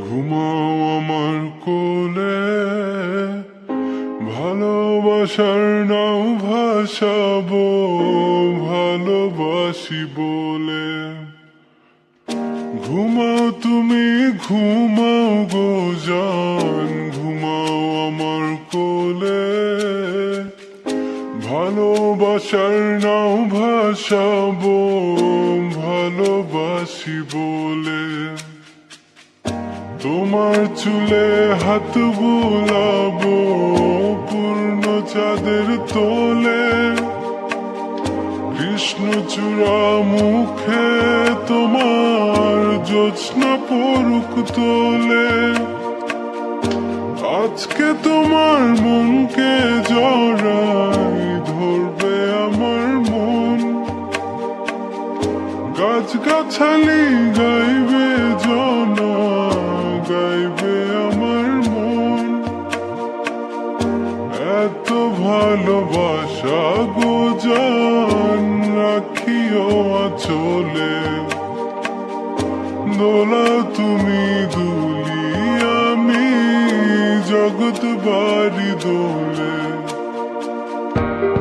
ঘুমাও আমার কোলে, ভালোবাসার নাও ভাসাবো ভালোবাসি বলে। ঘুমাও তুমি ঘুমাও গো জান, ঘুমাও আমার কোলে, ভালোবাসার নাও ভাসাবো ভালোবাসি বলে। তোমার চুলে হাত বুলাবো পূর্ণ চাঁদের তোলে, কৃষ্ণচূড়া মুখে তোমার জ্যোৎস্না পড়ুক তোলে। আজকে তোমার মনকে জড়াই ধরবে আমার মন, গাছগাছালি গাইবে জনা গাইবে আমার মন। এত ভালোবাসা গো জান রাখিও আঁচলে, দোলাও তুমি দুলি আমি জগৎ বাড়ি দোলে।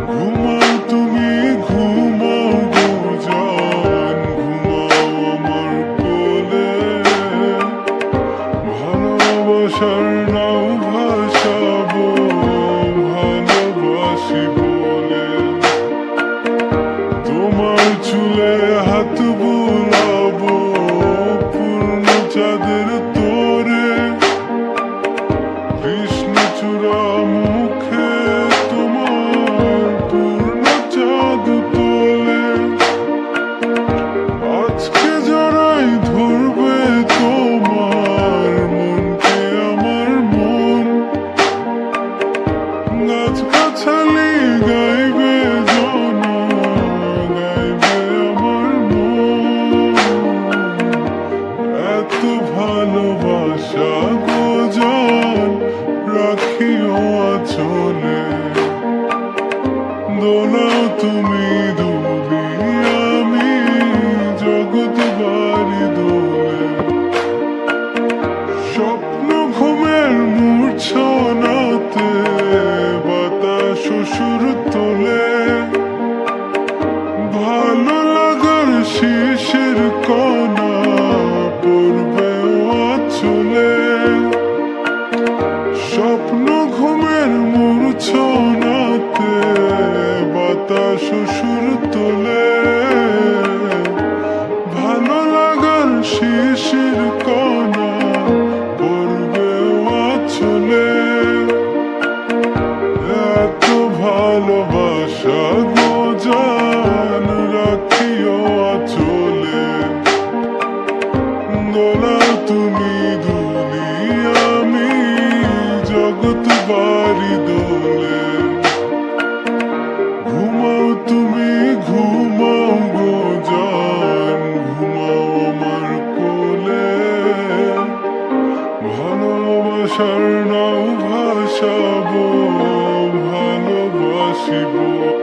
ঘুমাও তুমি ঘুমাও গো জান, ঘুমাও আমার কোলে, ভালোবাসার নাও ভাসাবো ভালোবাসি বলে। তোমার চুলে হাত বুলাবো পূর্ণ চাঁদের তোরে, কৃষ্ণচূড়া মুখে তোমার পূর্ণ চাঁদ তোলে। আজকে জড়াই ধরবে তোমার মনকে আমার মন, গাছগাছালি গাইবে জনা গাইবে আমার মন। এত ভালোবাসা গো জান রাখিও আঁচলে, দোলাও তুমি দুলি আমি জগৎ বাড়ি দোলে। স্বপ্ন ঘুমের মূর্ছনাতে বাতাস সুর তোলে, ভালো লাগার শিশির কণা পড়বে আঁচলে। স্বপ্ন ঘুমের মূর্ছনাতে বাতাস সুর তোলে, ভালো লাগার শিশির কণা পড়বে আঁচলে। এত ভালোবাসা গো জান রাখিও আঁচলে, দোলাও তুমি দুলি আমি জগৎ বাড়ি দোলে। ঘুমাও তুমি ঘুমাও গো জান, ঘুমাও আমার কোলে, ভালোবাসার নাও ভাসাবো ভালোবাসি বলে।